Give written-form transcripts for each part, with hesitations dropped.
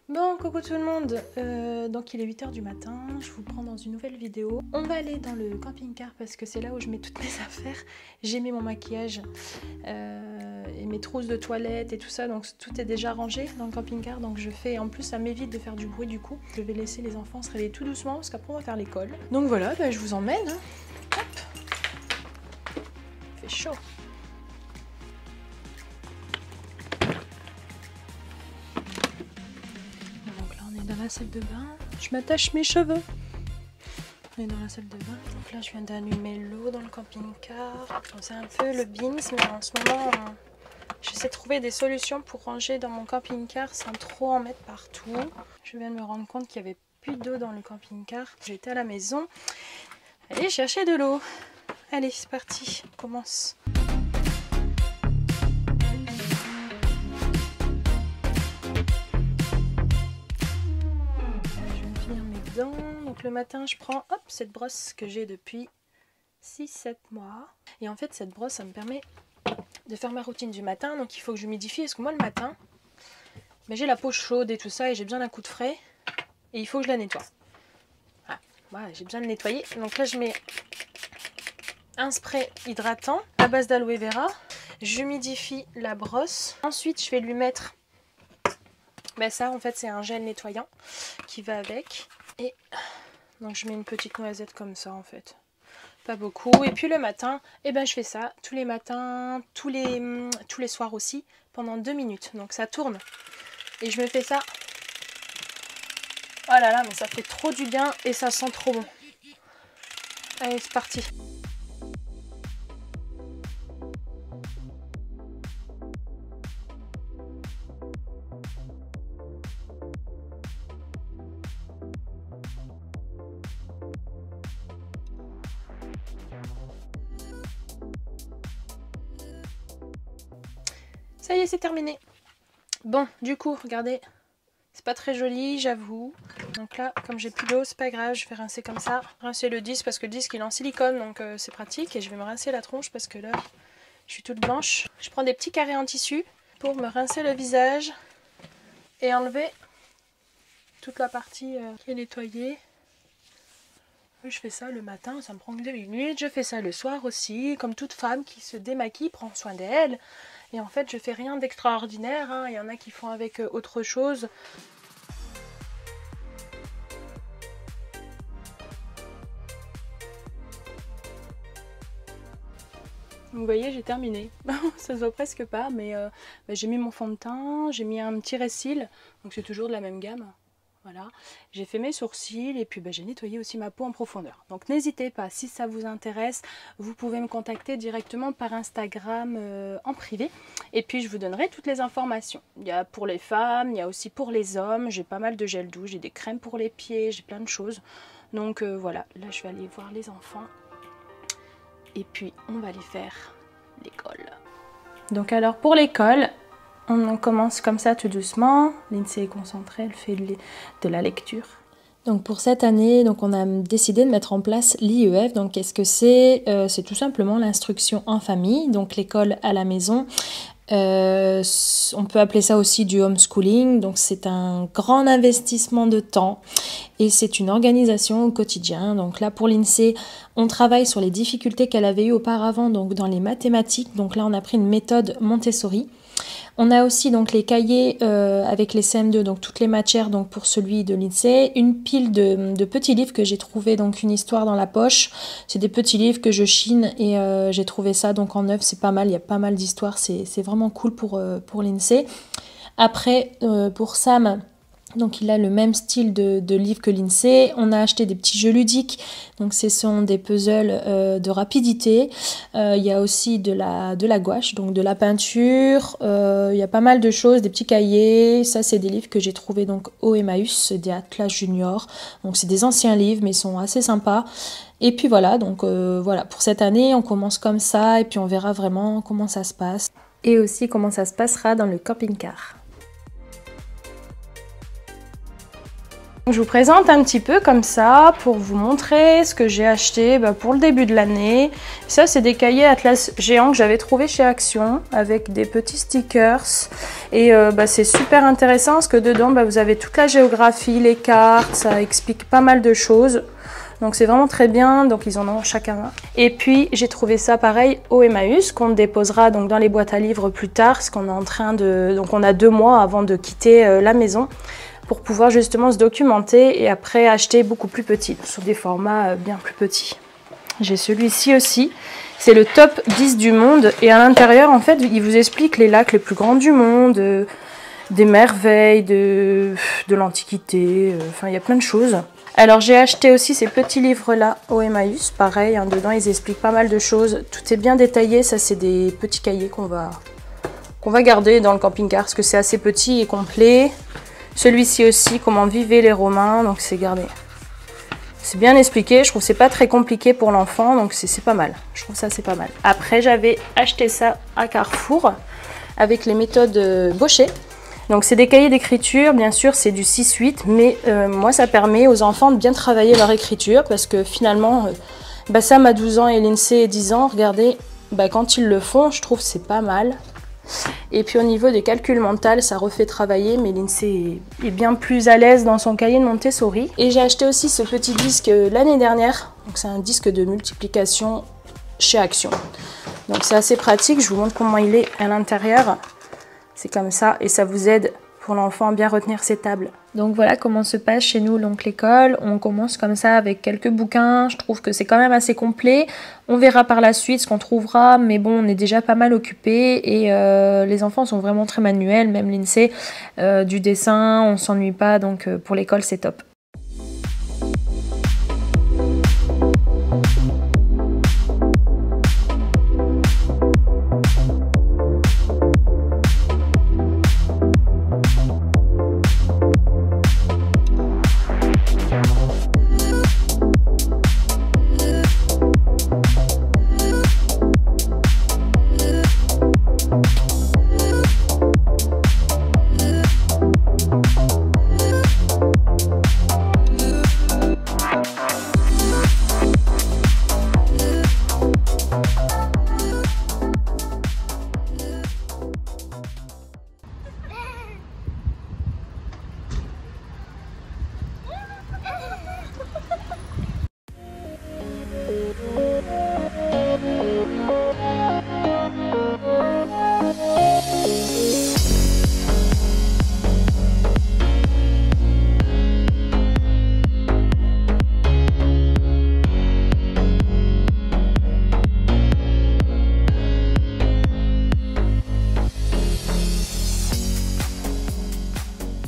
Bon, coucou tout le monde, donc il est 8 h du matin, je vous prends dans une nouvelle vidéo. On va aller dans le camping-car parce que c'est là où je mets toutes mes affaires. J'ai mis mon maquillage et mes trousses de toilette et tout ça, donc tout est déjà rangé dans le camping-car. Donc je fais, en plus ça m'évite de faire du bruit du coup. Je vais laisser les enfants se réveiller tout doucement parce qu'après on va faire l'école. Donc voilà, bah, je vous emmène. Hein. Hop. Il fait chaud. Dans la salle de bain, je m'attache mes cheveux. On est dans la salle de bain, donc là je viens d'allumer l'eau dans le camping-car. C'est un peu le beans, mais en ce moment j'essaie de trouver des solutions pour ranger dans mon camping-car sans trop en mettre partout. Je viens de me rendre compte qu'il n'y avait plus d'eau dans le camping-car. J'étais à la maison, allez chercher de l'eau. Allez, c'est parti, on commence. Donc le matin je prends hop, cette brosse que j'ai depuis 6-7 mois. Et en fait cette brosse ça me permet de faire ma routine du matin. Donc il faut que j'humidifie parce que moi le matin j'ai la peau chaude et tout ça et j'ai besoin d'un coup de frais. Et il faut que je la nettoie. Voilà, j'ai besoin de nettoyer. Donc là je mets un spray hydratant à base d'aloe vera. J'humidifie la brosse. Ensuite je vais lui mettre ça en fait c'est un gel nettoyant qui va avec. Et donc je mets une petite noisette comme ça en fait, pas beaucoup. Et puis le matin, je fais ça tous les matins, tous les soirs aussi, pendant 2 minutes. Donc ça tourne et je me fais ça. Oh là là, mais ça fait trop du bien et ça sent trop bon. Allez, c'est parti. Ça y est, c'est terminé. Bon, du coup, regardez, c'est pas très joli, j'avoue. Donc là, comme j'ai plus d'eau, c'est pas grave, je vais rincer comme ça. Rincer le disque parce que le disque il est en silicone, donc c'est pratique. Et je vais me rincer la tronche parce que là, je suis toute blanche. Je prends des petits carrés en tissu pour me rincer le visage et enlever toute la partie qui est nettoyée. Je fais ça le matin, ça me prend que 2 minutes. Je fais ça le soir aussi, comme toute femme qui se démaquille, prend soin d'elle. Et en fait, je fais rien d'extraordinaire. Hein. Il y en a qui font avec autre chose. Vous voyez, j'ai terminé. Ça se voit presque pas, mais j'ai mis mon fond de teint, j'ai mis un petit ressil, donc c'est toujours de la même gamme. Voilà, j'ai fait mes sourcils et puis j'ai nettoyé aussi ma peau en profondeur. Donc n'hésitez pas, si ça vous intéresse, vous pouvez me contacter directement par Instagram en privé. Et puis je vous donnerai toutes les informations. Il y a pour les femmes, il y a aussi pour les hommes. J'ai pas mal de gel douche, j'ai des crèmes pour les pieds, j'ai plein de choses. Donc voilà, là je vais aller voir les enfants. Et puis on va aller faire l'école. Donc alors pour l'école, on commence comme ça tout doucement. Lindsay est concentrée, elle fait de la lecture. Donc pour cette année, donc on a décidé de mettre en place l'IEF. Donc qu'est-ce que c'est? C'est tout simplement l'instruction en famille, donc l'école à la maison. On peut appeler ça aussi du homeschooling. Donc c'est un grand investissement de temps et c'est une organisation au quotidien. Donc là pour l'INSEE, on travaille sur les difficultés qu'elle avait eues auparavant donc dans les mathématiques. Donc là on a pris une méthode Montessori. On a aussi donc les cahiers avec les CM2, donc toutes les matières donc pour celui de l'INSEE, une pile de petits livres que j'ai trouvé, donc une histoire dans la poche. C'est des petits livres que je chine et j'ai trouvé ça donc en neuf, c'est pas mal, il y a pas mal d'histoires, c'est vraiment cool pour l'INSEE. Après pour Sam, donc il a le même style de livre que l'INSEE. On a acheté des petits jeux ludiques, donc ce sont des puzzles de rapidité. Il y a aussi de la gouache, donc de la peinture. Il y a pas mal de choses, des petits cahiers. Ça c'est des livres que j'ai trouvés donc au Emmaüs, c'est des Atlas Junior. Donc c'est des anciens livres mais ils sont assez sympas. Et puis voilà, donc voilà, pour cette année on commence comme ça et puis on verra vraiment comment ça se passe. Et aussi comment ça se passera dans le camping-car. Je vous présente un petit peu comme ça pour vous montrer ce que j'ai acheté pour le début de l'année. Ça, c'est des cahiers Atlas géants que j'avais trouvé chez Action avec des petits stickers. Et c'est super intéressant parce que dedans, vous avez toute la géographie, les cartes, ça explique pas mal de choses. Donc c'est vraiment très bien, donc ils en ont chacun un. Et puis j'ai trouvé ça pareil au Emmaüs, qu'on déposera donc dans les boîtes à livres plus tard, parce qu'on est en train de... Donc on a 2 mois avant de quitter la maison, pour pouvoir justement se documenter et après acheter beaucoup plus petit, sur des formats bien plus petits. J'ai celui-ci aussi, c'est le top 10 du monde, et à l'intérieur en fait il vous explique les lacs les plus grands du monde, des merveilles, de l'Antiquité, enfin il y a plein de choses. Alors j'ai acheté aussi ces petits livres là au Emmaüs, pareil, dedans ils expliquent pas mal de choses, tout est bien détaillé, ça c'est des petits cahiers qu'on va garder dans le camping-car parce que c'est assez petit et complet. Celui-ci aussi, comment vivaient les Romains, donc c'est gardé. C'est bien expliqué, je trouve que c'est pas très compliqué pour l'enfant, donc c'est pas mal. Je trouve ça c'est pas mal. Après j'avais acheté ça à Carrefour avec les méthodes Bochet. Donc c'est des cahiers d'écriture, bien sûr c'est du 6-8, mais moi ça permet aux enfants de bien travailler leur écriture parce que finalement, Bassam a 12 ans et Lindsay 10 ans, regardez, quand ils le font, je trouve c'est pas mal. Et puis au niveau des calculs mentaux, ça refait travailler, mais Lindsay est bien plus à l'aise dans son cahier de Montessori. Et j'ai acheté aussi ce petit disque l'année dernière, donc c'est un disque de multiplication chez Action. Donc c'est assez pratique, je vous montre comment il est à l'intérieur. C'est comme ça et ça vous aide pour l'enfant à bien retenir ses tables. Donc voilà comment se passe chez nous l'oncle école. On commence comme ça avec quelques bouquins. Je trouve que c'est quand même assez complet. On verra par la suite ce qu'on trouvera. Mais bon, on est déjà pas mal occupés. Et les enfants sont vraiment très manuels. Même Lindsay, du dessin, on s'ennuie pas. Donc pour l'école, c'est top.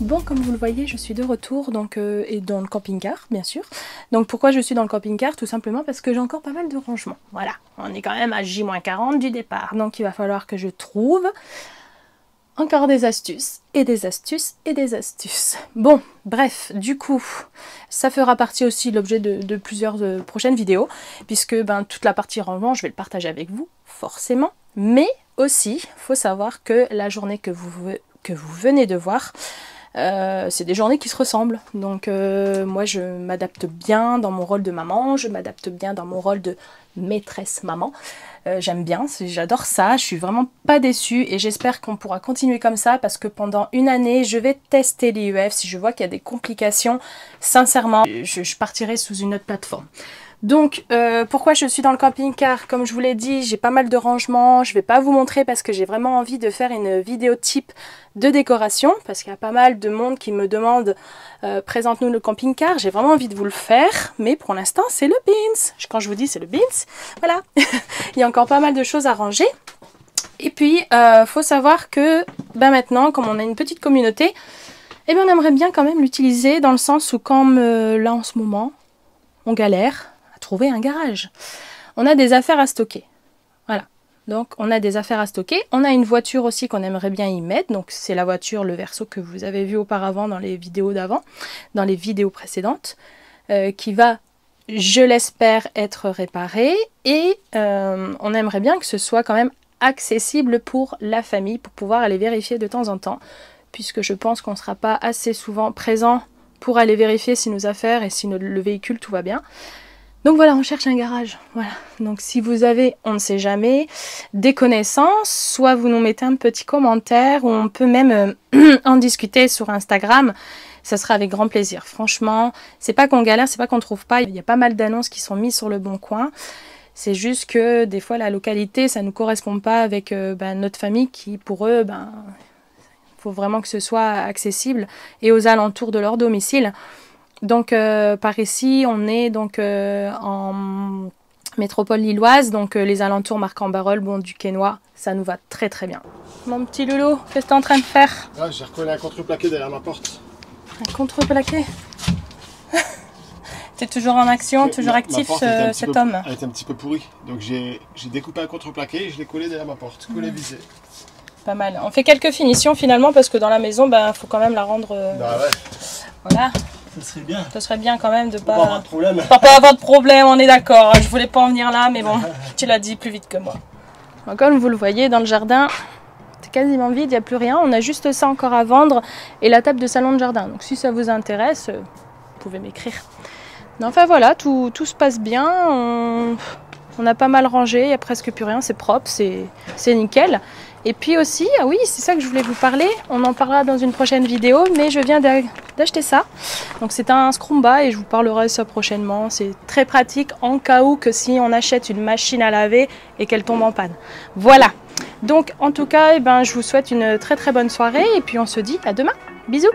Bon, comme vous le voyez, je suis de retour donc, et dans le camping-car, bien sûr. Donc pourquoi je suis dans le camping-car? Tout simplement parce que j'ai encore pas mal de rangements. Voilà, on est quand même à J-40 du départ. Donc il va falloir que je trouve encore des astuces, et des astuces, et des astuces. Bon, bref, du coup, ça fera partie aussi de l'objet de plusieurs prochaines vidéos, puisque toute la partie rangement, je vais le partager avec vous, forcément. Mais aussi, faut savoir que la journée que vous venez de voir, c'est des journées qui se ressemblent. Donc moi je m'adapte bien dans mon rôle de maman, je m'adapte bien dans mon rôle de maîtresse maman. J'aime bien, j'adore ça, je suis vraiment pas déçue et j'espère qu'on pourra continuer comme ça parce que pendant une année je vais tester l'IEF. Si je vois qu'il y a des complications, sincèrement je partirai sous une autre plateforme. Donc pourquoi je suis dans le camping-car? Comme je vous l'ai dit, j'ai pas mal de rangements, je vais pas vous montrer parce que j'ai vraiment envie de faire une vidéo type de décoration, parce qu'il y a pas mal de monde qui me demande présente-nous le camping-car. J'ai vraiment envie de vous le faire, mais pour l'instant c'est le beans. Quand je vous dis c'est le beans, voilà. Il y a encore pas mal de choses à ranger. Et puis faut savoir que maintenant, comme on a une petite communauté, eh bien on aimerait bien quand même l'utiliser dans le sens où comme là en ce moment on galère trouver un garage. On a des affaires à stocker. Voilà. Donc on a des affaires à stocker. On a une voiture aussi qu'on aimerait bien y mettre. Donc c'est la voiture, le Verso que vous avez vu auparavant dans les vidéos d'avant, dans les vidéos précédentes, qui va, je l'espère, être réparée. Et on aimerait bien que ce soit quand même accessible pour la famille, pour pouvoir aller vérifier de temps en temps, puisque je pense qu'on ne sera pas assez souvent présent pour aller vérifier si nos affaires et si le véhicule, tout va bien. Donc voilà, on cherche un garage. Voilà. Donc si vous avez, on ne sait jamais, des connaissances, soit vous nous mettez un petit commentaire, ou on peut même en discuter sur Instagram. Ça sera avec grand plaisir. Franchement, c'est pas qu'on galère, c'est pas qu'on trouve pas. Il y a pas mal d'annonces qui sont mises sur le bon coin. C'est juste que des fois la localité, ça ne correspond pas avec notre famille qui, pour eux, faut vraiment que ce soit accessible et aux alentours de leur domicile. Donc par ici, on est donc en métropole lilloise, donc les alentours Marcq-en-Barœul, bon, du Quesnoy, ça nous va très très bien. Mon petit loulou, qu'est-ce que tu es en train de faire? Ah, j'ai recollé un contreplaqué derrière ma porte. Un contreplaqué? Tu es toujours en action, toujours actif, cet homme. Elle était un petit peu pourrie, donc j'ai découpé un contreplaqué et je l'ai collé derrière ma porte, collé visé. Pas mal. On fait quelques finitions finalement parce que dans la maison, faut quand même la rendre. Bah ouais. Voilà. Ça serait bien. Ça serait bien quand même de pas avoir de problème. Pas avoir de problème, on est d'accord. Je voulais pas en venir là, mais bon, tu l'as dit plus vite que moi. Donc, comme vous le voyez, dans le jardin, c'est quasiment vide, il n'y a plus rien. On a juste ça encore à vendre et la table de salon de jardin. Donc si ça vous intéresse, vous pouvez m'écrire. Enfin voilà, tout se passe bien. On a pas mal rangé, il n'y a presque plus rien, c'est propre, c'est nickel. Et puis aussi, ah oui, c'est ça que je voulais vous parler, on en parlera dans une prochaine vidéo, mais je viens d'acheter ça. Donc c'est un Scrumba et je vous parlerai de ça prochainement. C'est très pratique en cas où que si on achète une machine à laver et qu'elle tombe en panne. Voilà, donc en tout cas, je vous souhaite une très très bonne soirée et puis on se dit à demain. Bisous!